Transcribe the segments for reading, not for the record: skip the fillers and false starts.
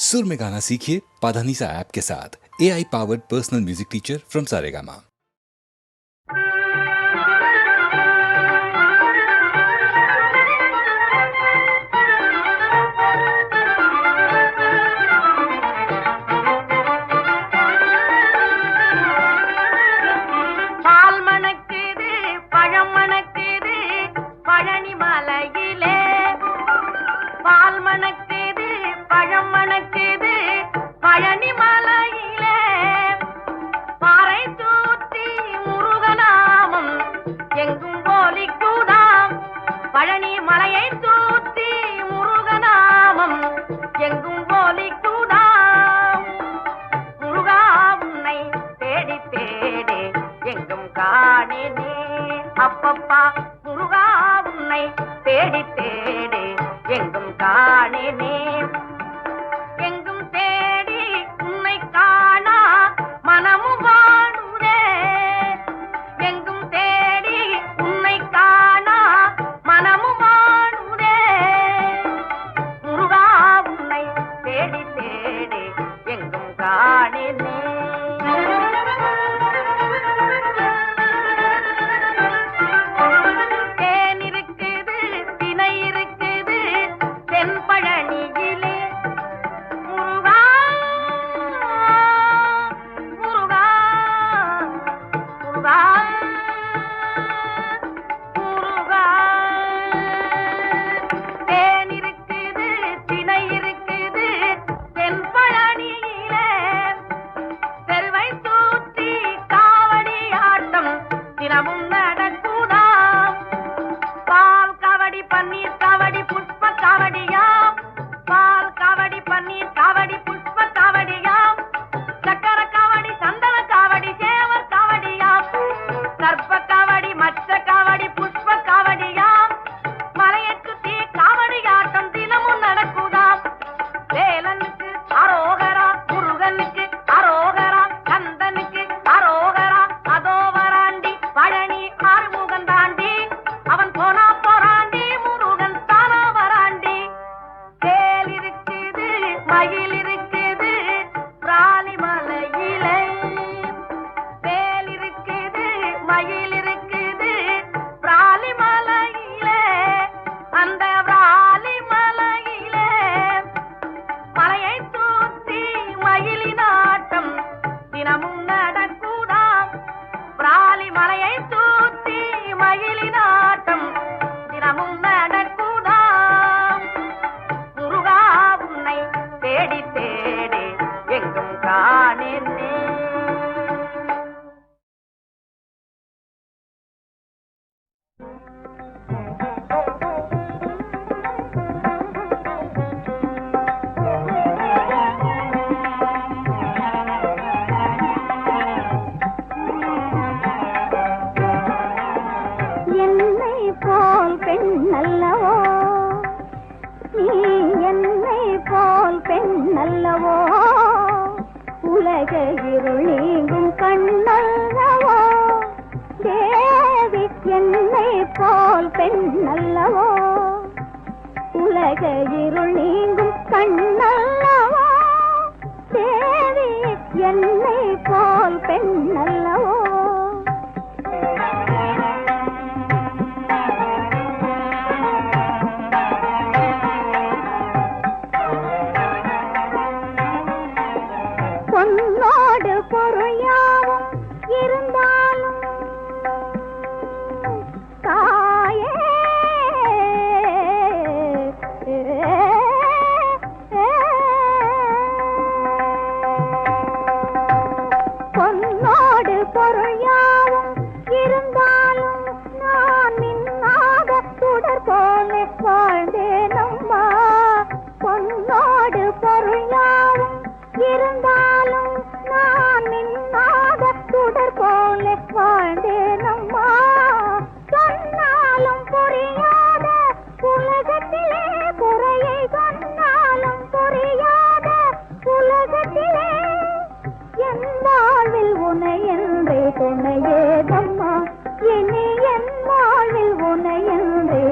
सुर में गाना सीखिए पाधानीसा ऐप के साथ। AI powered personal music teacher from Saregama. அப்பப்பா முருகா உன்னை தேடி தேடி எங்கும் காணேனே, எங்கும் தேடி உன்னை காணா மனமும் வாடுதே, எங்கும் தேடி உன்னை காணா மனமும் வாடுதே, முருகா உன்னை தேடி தேடி எங்கும் காணேனே.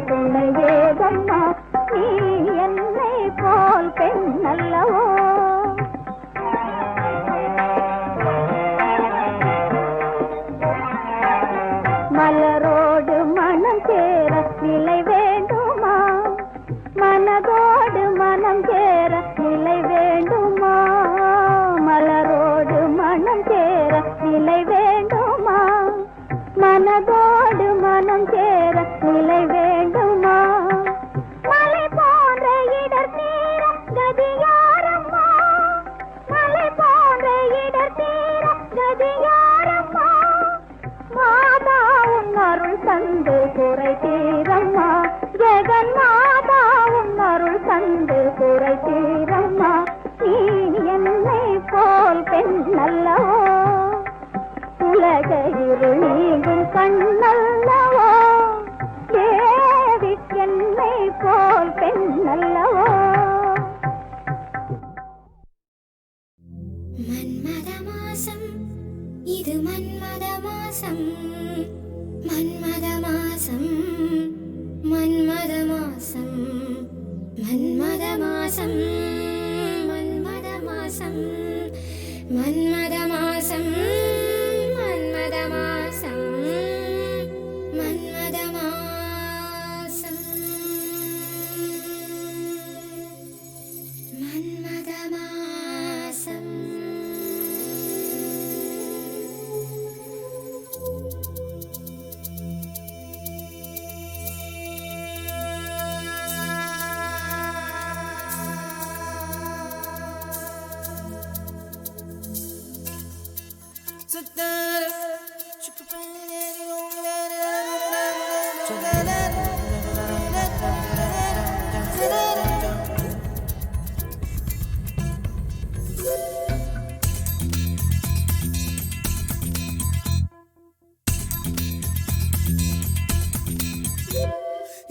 துணையேதம்மா நீ என்னை போல் பெண் அல்லவோ. மனதோடு மனம் சேர நிலை வேண்டுமா? மலை போன்ற இடர் தீர கதியாரம்மா, மலை போன்ற இடர் தீர கதியாரம்மா, மாதா உன் அருள் தந்து குறை தீரம்மா, ஜெகன் மாதா உன் அருள் தந்து குறை தீரம்மா. நீ என்னை போல் பெண் நல்லவோ, உலக இருள் நீங்கும் கண்ணல்லவோ, தேவி என்னை போல் பெண் நல்லவோ. மன்மத மாசம் இது மன்மத மாசம், மன்மத மாசம், மன்மத மாசம், மன்மத மாசம், மன்மத மாசம், மன்மத மாசம், மன்மத மாசம், மன்மத மாசம், மன்மத மாசம்.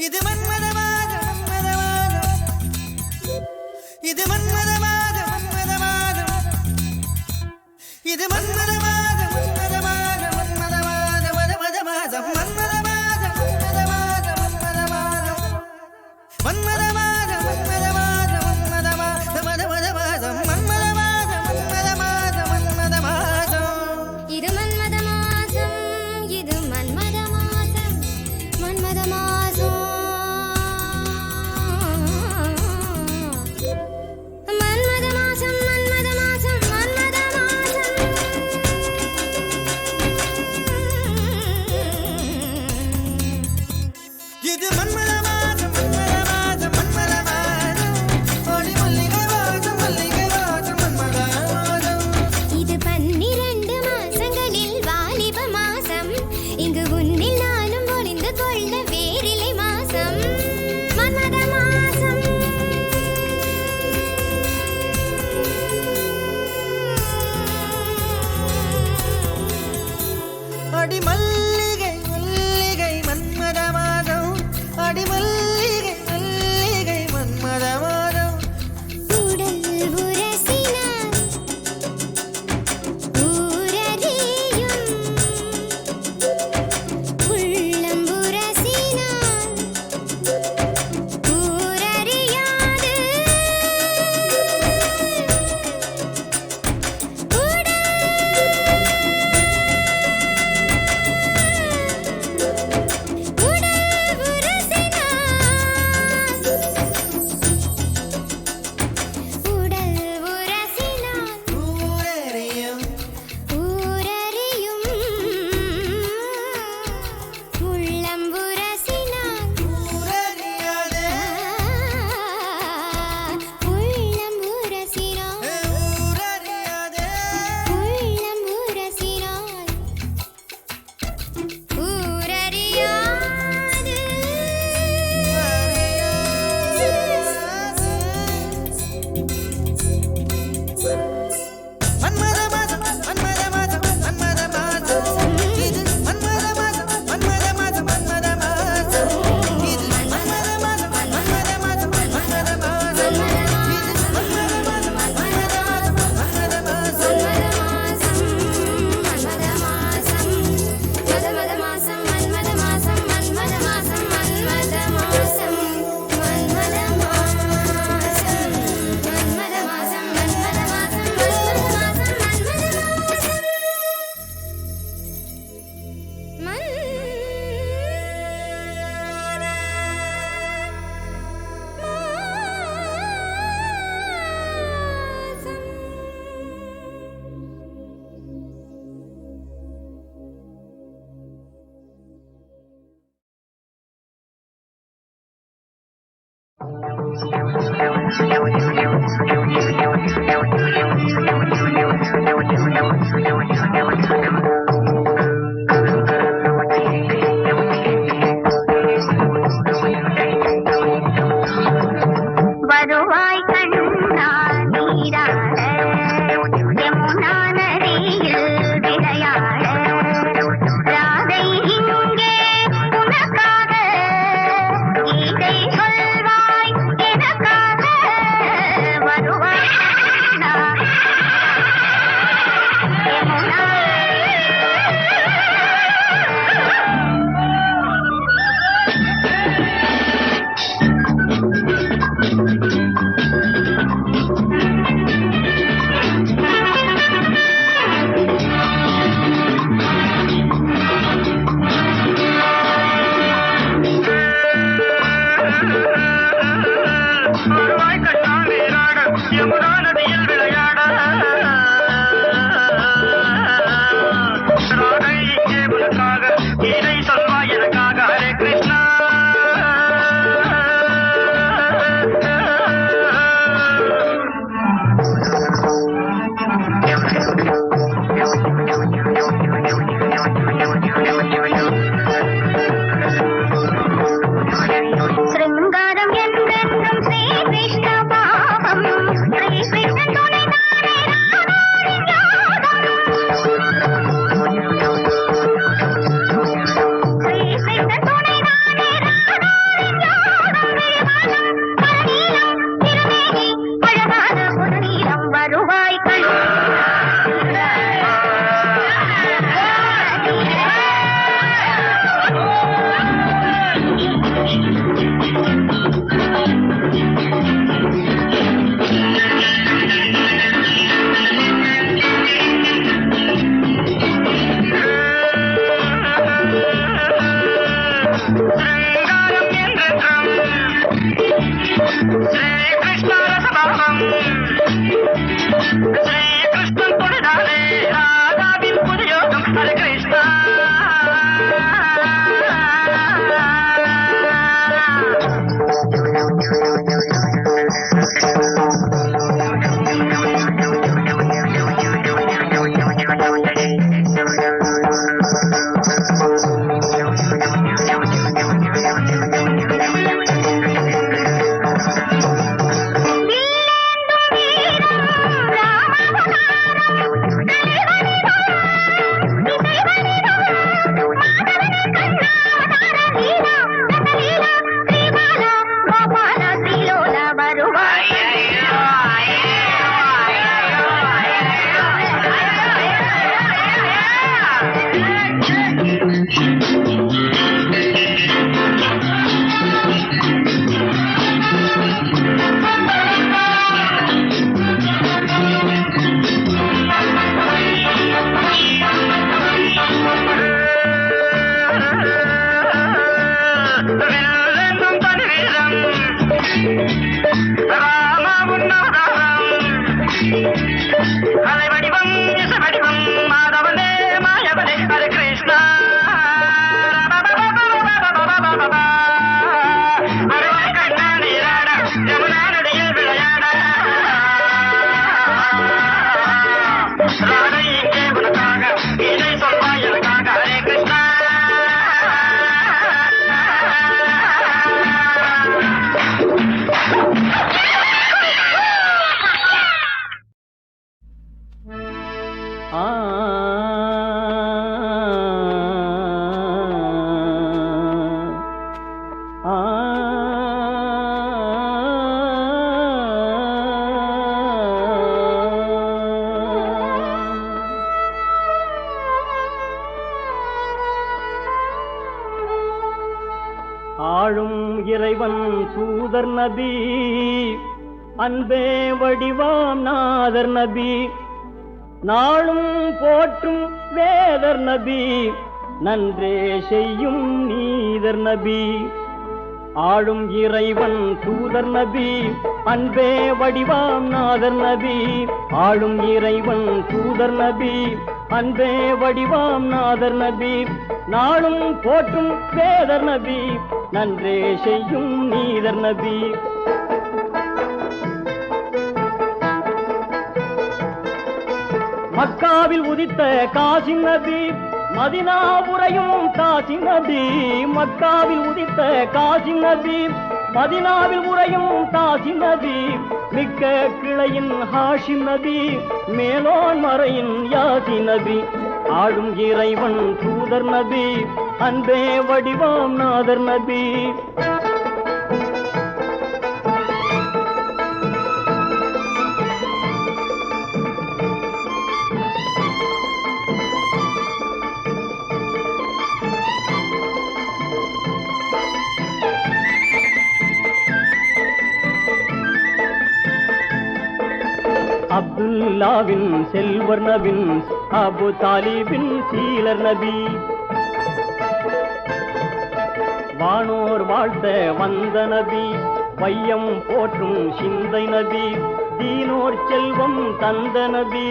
இது மன்மதமாக மன்மதமாக, இது மன்மதமாக மன்மதமாக, இது மன்மதமாக மன்மதமாக, மன்மதமாக மன்மதமாக, மன்மதமாக மன்மதமாக, மன்மதமாக மன்மதமாக, மன்மதமாக மன்மதமாக, மன்மதமாக மன்மதமாக, மன்மதமாக. இது மன்மத மாசம், இது மன்மத மாசம், மன்மத மாசம், மன்மத மாசம், மன்மத மாசம், மன்மத மாசம். வருவாய் கண்ணா நீராட யமுனா நதியில் விளையாட ராதை இங்கே உனக்காக கீதை சொல்வாய் எனக்காக வருவாய் கண்ணா யமுனா வருவாய் கண்ணா நீராட யமுனா நதியில் விளையாட ராதை இங்கே உனக்காக கீதை சொல்வாய் எனக்காக ஹரே கிருஷ்ணா சிருங்காரம் என்றென்றும் ஸ்ரீ கிருஷ்ண பாவம் ஸ்ரீ கிருஷ்ணன் துணைதானே ராதாவின் யோகம் ஸ்ரீ கிருஷ்ணன் துணைதானே ராதாவின் யோகம் விழிவானம் பரநீலம் திருமேனி அழகான புதுநீலம் வருவாய் கண்ணா சிருங்காரம் என்றென்றும் ஸ்ரீ கிருஷ்ண ரசபாவம் ஸ்ரீ கிருஷ்ணன் தொழுதாலே ராதாவின் புதுயோகம் ஹரே கிருஷ்ணா வெல்லும் தன்வீரம் ராமா உன்னவதாரம் அலை வடிவம் இச வடிவம் மாதவனே மாயவனே ஹரே கிருஷ்ணா வருவாய் கண்ணா நீராட யமுனா நதியில் விளையாட ராதை இங்கே உனக்காக கீதை சொல்வாய் எனக்காக ஹரே கிருஷ்ணா ஆளும் இறைவன் தூதர் நபி அன்பே வடிவாம் நாதர் நபி நாளும் போற்றும் வேதர் நபி நன்றே செய்யும் நீதர் நபி ஆளும் இறைவன் தூதர் நபி அன்பே வடிவாம் நாதர் நபி ஆளும் இறைவன் தூதர் நபி அன்பே வடிவாம் நாதர் நபி நாளும் போற்றும் வேதர் நபி நன்றே செய்யும் நீதர் நபி மக்காவில் உதித்த காசி நபி, மதினா உரையும் காசி நபி. மக்காவில் உதித்த காசி நபி, மதினாவில் உரையும் காசி நபி. மிக்க கிளையின் ஹாஷிம் நபி, மேலோன் மறையின் யாசி நபி. ஆளும் இறைவன் தூதர் நபி, அன்பே வடிவாம் நாதர் நபி. அப்துல்லாவின் செல்வர் நபின், அபு தாலிபின் சீலர் நபி. வானோர் வாழ்த்த வந்த நபி, வையம் போற்றும் சிந்தை நபி. தீனோர் செல்வம் தந்த நபி,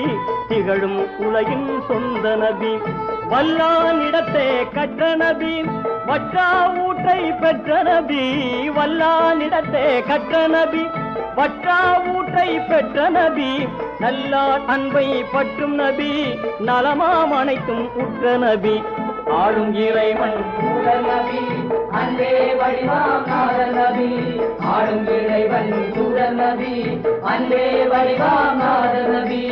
திகழும் உலகின் சொந்த நபி. வல்லானிடத்தே கற்ற நபி, வற்றா ஊற்றை பெற்ற நபி. வல்லானிடத்தே கற்ற நபி, வற்றா ஊற்றை பெற்ற நபி. நல்லார் அன்பை பற்றும் நபி, நலமாம் அனைத்தும் உற்ற நபி. ஆளும் இறைவன் தூதர் நபி, அன்பே வடிவாம் நாதர் நபி. ஆளும் இறைவன் தூதர் நபி, அன்பே வடிவாம் நாதர் நபி.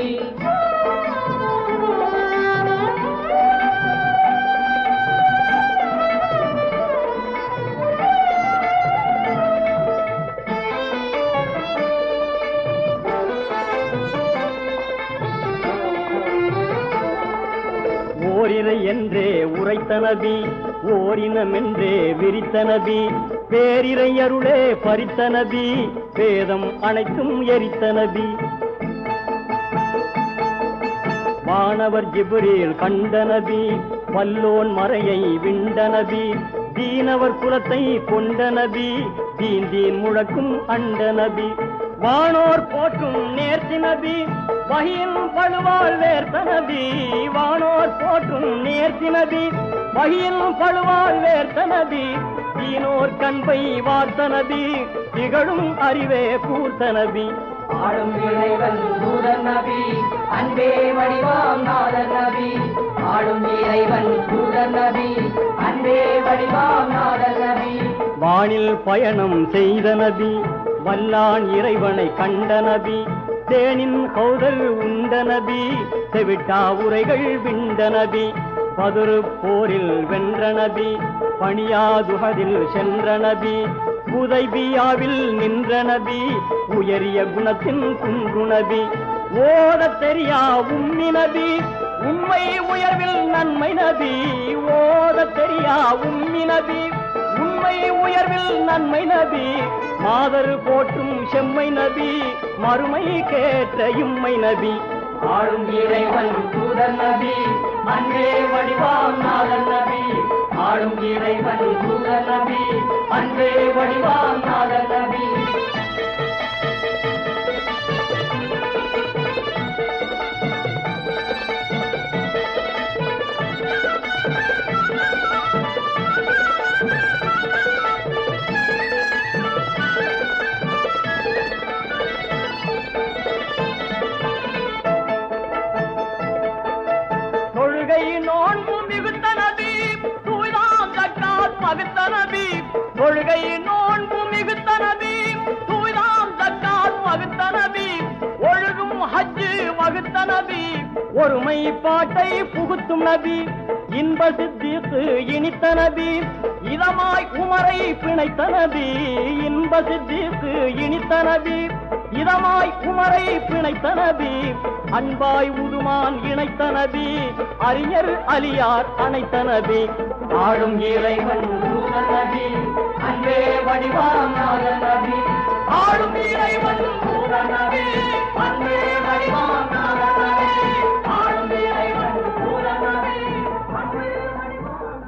ஓரிரை என்றே உரைத்த நபி, ஓரினம் என்றே விரித்த நபி. பேரிரை அருளே பறித்த நபி, வேதம் அனைத்தும் எரித்த நபி. வானவர் ஜிப்ரீல் கண்ட நபி, வல்லோன் மறையை விண்ட நபி. தீனவர் குலத்தை கொண்ட நபி, தீன் தீன் முழக்கும் அண்ட நபி. வானோர் போற்றும் நேர்த்தி நபி, வகியின் பழுவால் வேர்த்த நபி. வானோர் போற்றும் நேர்த்தி நபி, வகியின் பழுவால் வேர்த்த நபி. தீனோர் கண்பை வார்த்த நபி, திகழும் அறிவே கூர்த்த நபி. ஆளும் இறைவன் தூதர் நபி, அன்பே வடிவாம் நாதர் நபி. ஆளும் இறைவன் தூதர் நபி, அன்பே வடிவாம் நாதர் நபி. வானில் பயணம் செய்த நபி, வல்லான் இறைவனை கண்ட நபி. தேனின் கௌதல் உண்ட நபி, செவிட்டா உரைகள் விண்ட நபி. பதுரு போரில் வென்ற நபி, பணியாதுகதில் சென்ற நபி. உதைபியாவில் நின்ற நபி, உயரிய குணத்தின் குன்று நபி. ஓதத் தெரியா உம்மி நபி, உண்மை உயர்வில் நன்மை நபி. ஓதத் தெரியா உம்மி நபி, உண்மை உயர்வில் நன்மை நபி. மாதர் போற்றும் செம்மை நபி, மறுமை கேட்ட இம்மை நபி. ஆளும் இறைவன் தூதர் நபி, அன்பே வடிவாம் நாதர் நபி. ஆளும் இறைவன் தூதர் நபி, அன்பே வடிவாம் நாதர் நபி. தொழுகை நோன்பு மிகுத்த நபி, தூய்தாம் ஜக்காத் வகுத்த நபி. ஒழுகும் ஹஜ்ஜு வகுத்த நபி, ஒருமை பாட்டை புகுத்தும் நபி. இன்ப சித்திக்கு இனித்த நபி, இதமாய் உமரை பிணைத்த நபி. இன்ப சித்திக்கு இனித்த நபி, இதமாய் உமரை பிணைத்த நபி. அன்பாய் உதுமான் இணைத்த நபி, அறிஞர் அலியார் அணைத்த நபி. ஆளும் இறைவன் தூதர் நபி, அன்பே வடிவாம் நாதர் நபி. ஆளும் இறைவன் தூதர் நபி, அன்பே வடிவாம் நாதர் நபி. ஆளும் இறைவன் தூதர் நபி, அன்பே வடிவாம்.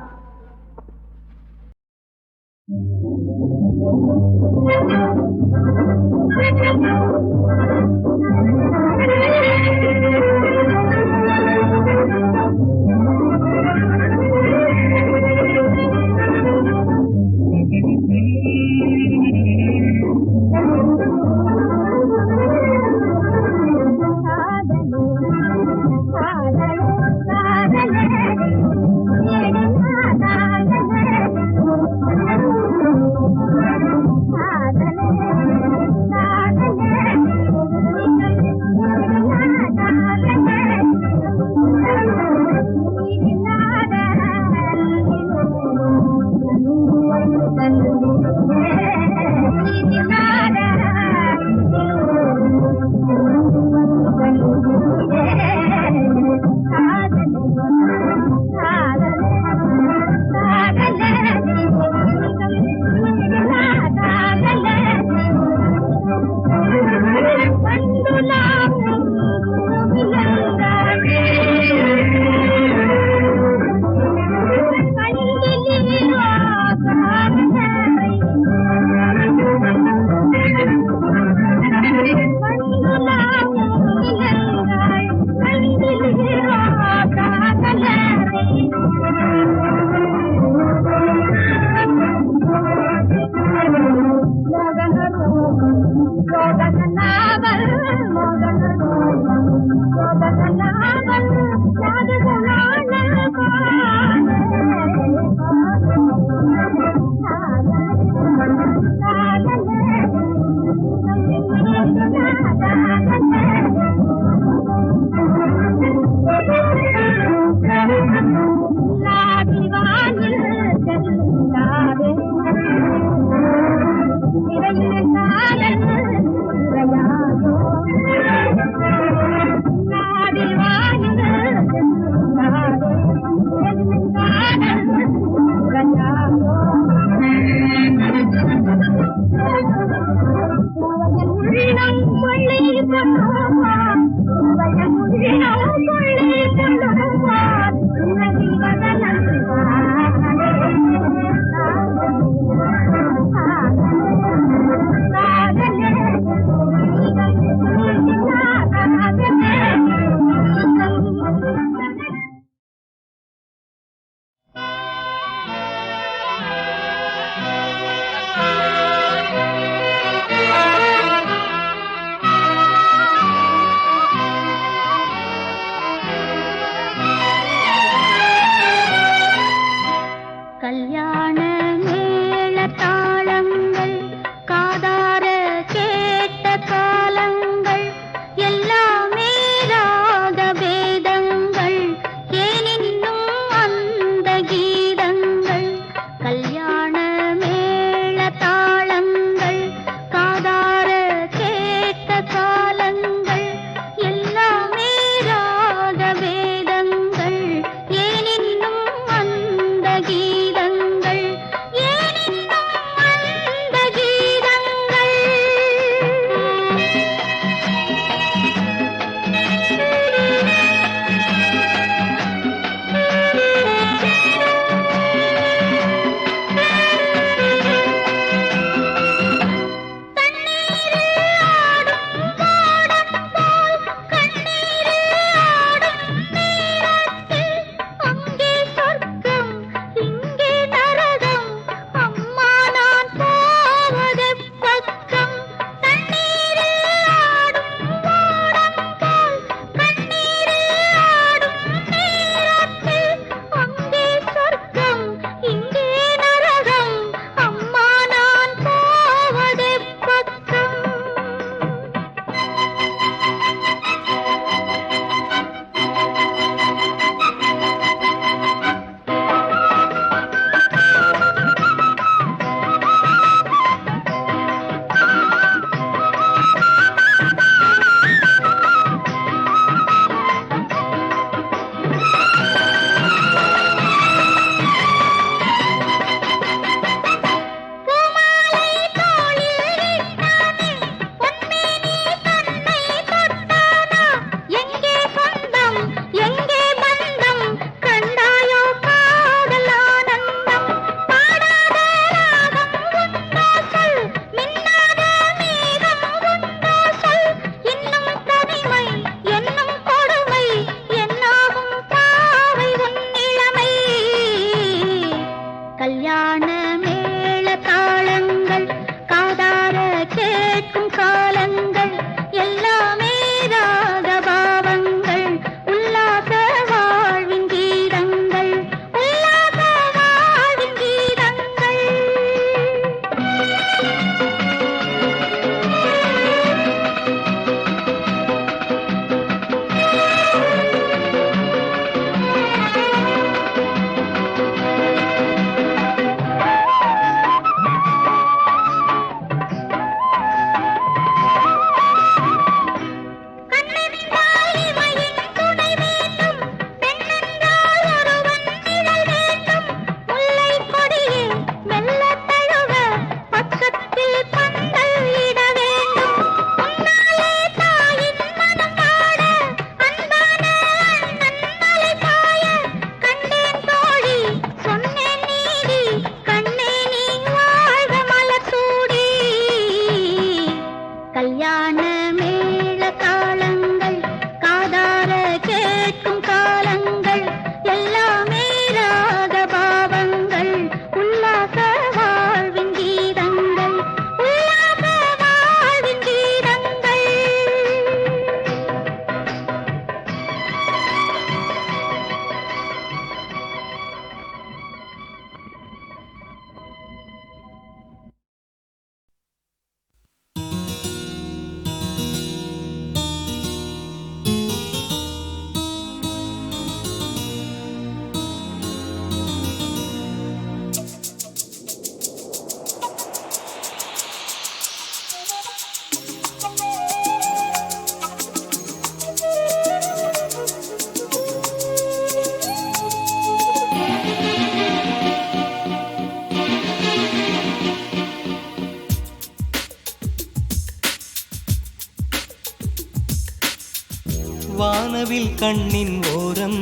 வானவில் கண்ணின் ஓரம்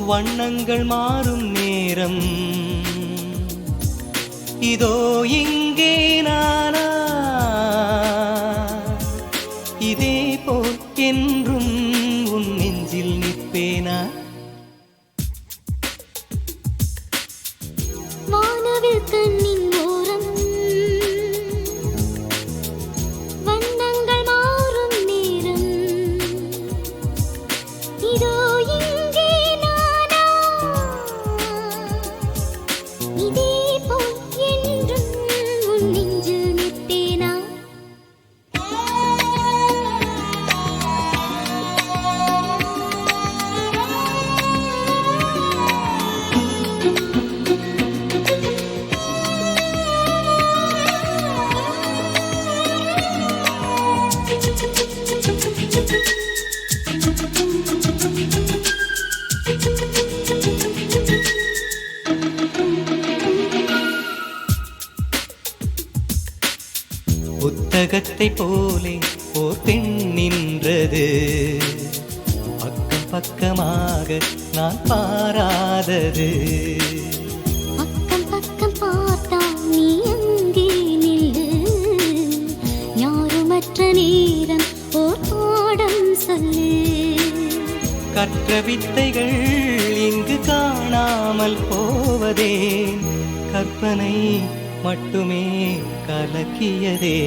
வண்ணங்கள் மாறும் நேரம் இதோ இங்கே நானா இதே போல் என்றும் உன் நெஞ்சில் நிற்பேனா வானவில் கண்ணின் ஓரம் வண்ணங்கள் மாறும் நேரம் இதோ இங்கே நானா இதே போல் என்றும் உன் நெஞ்சில் நிற்பேனா புத்தகத்தை போலே ஓர் பெண் நின்றது பக்கம் பக்கமாக நான் பாராதது பக்கம் பக்கம் பார்த்தா நீ அங்கே நில்லு யாருமற்ற நேரம் ஓர் பாடம் சொல்லு கற்ற வித்தைகள் இங்கு காணாமல் போவதே கற்பனை மட்டுமே கலக்கியதே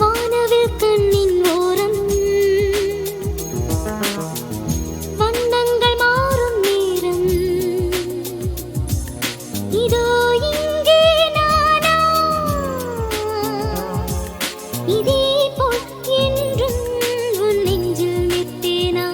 வானவில் கண்ணின் ஓரம் வண்ணங்கள் மாறும் நேரம் இதோ இங்கே நானா இதே போல் என்றும் உன் நெஞ்சில் நிற்பேனா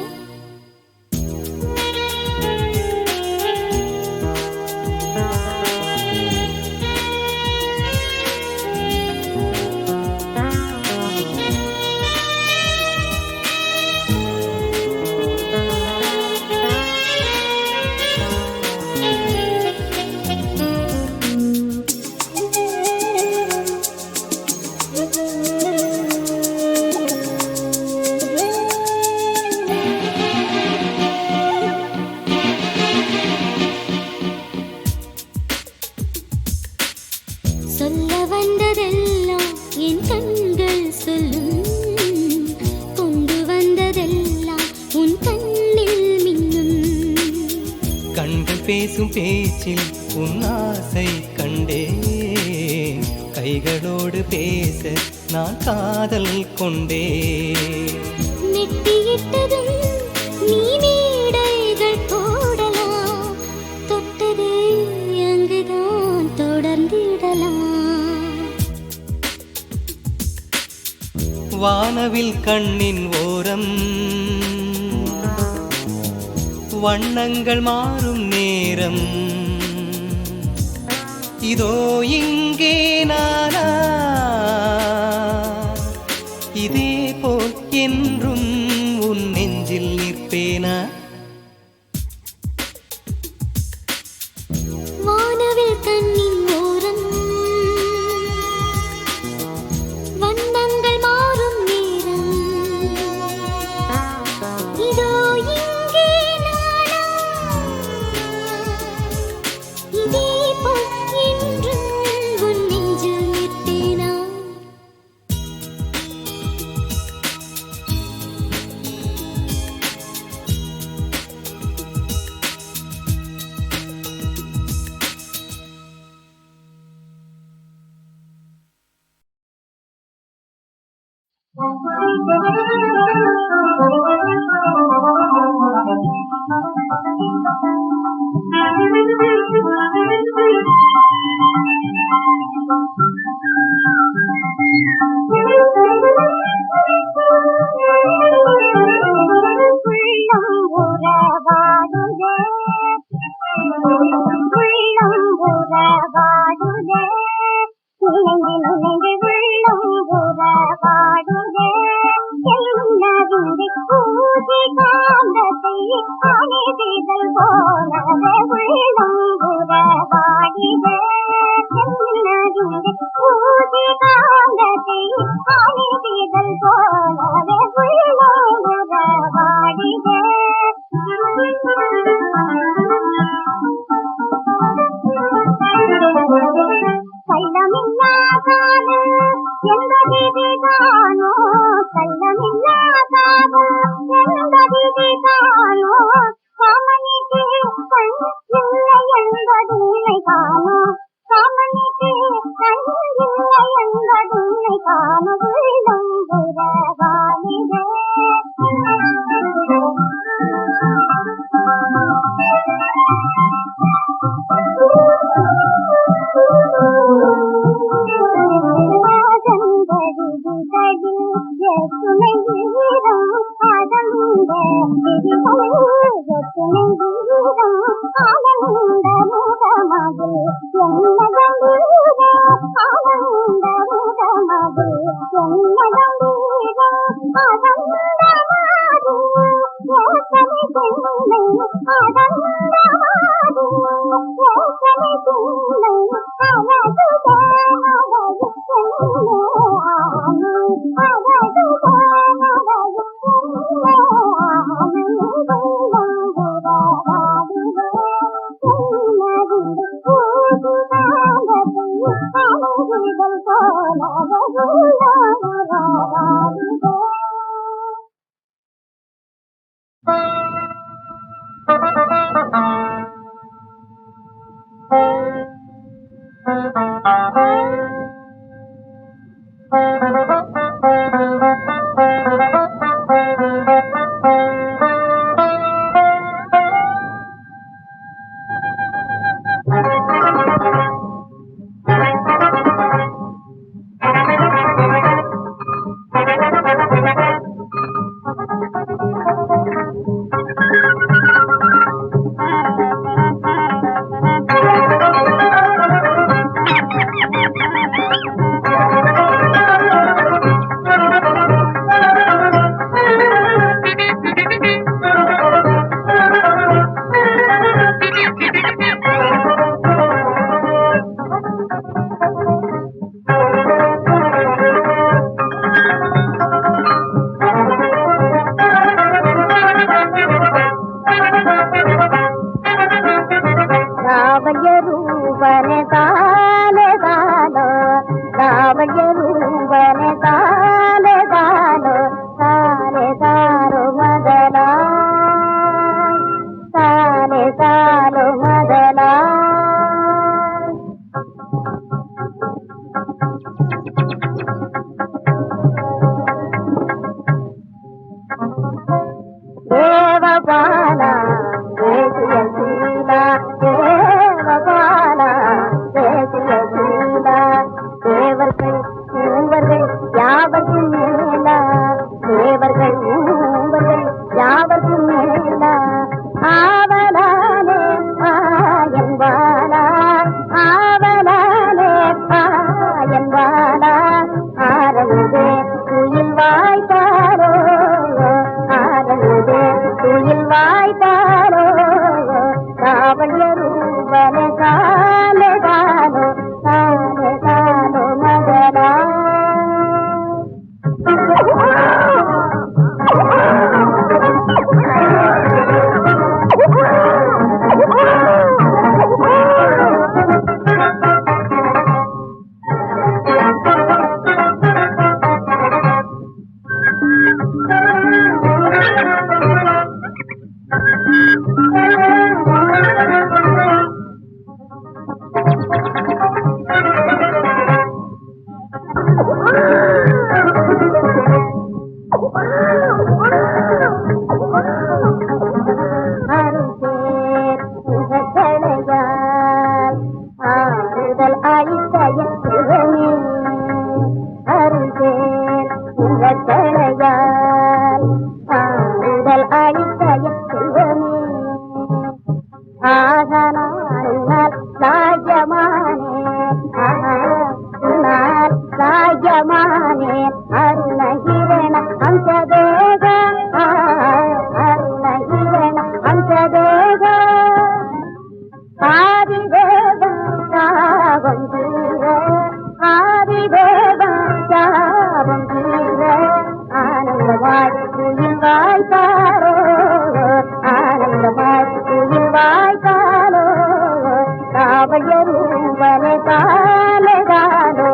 சொல்ல வந்ததெல்லாம் என் கண்கள் சொல்லும் கொண்டு வந்ததெல்லாம் உன் கண்ணில் மின்னும் கண்கள் பேசும் பேச்சில் உன் ஆசை கண்டேன் கைகளோடு பேச நான் காதல் கொண்டேன் நெட்டியிட்டதும் நீ மேடைகள் போடலாம் தொட்டது அங்குதான் தொடர்ந்திடலாம் வானவில் கண்ணின் ஓரம் வண்ணங்கள் மாறும் நேரம் இதோ இங்கே நானா இதே போல் என்றும் உன் நெஞ்சில் நிற்பேனா வானவில் கண்ணின் ஓரம் வண்ணங்கள் மாறும் நேரம் இதோ இங்கே நானா இதே போல் என்றும் உன் நெஞ்சில் நிற்பேனா பூஜை எந்த விதிதானோ கள்ளமில்லாதானோ எந்த விதிதானோ காமனிக்கு கண் இல்லை என்பதில்லை காணோ காமனிக்கு கண் இல்லை என்பதில்லை காணோ உள்ளம் உறவாளிதே ಕಾವಳಿಯರು ಬಲೆ ಕಾಲೆಗಾಲು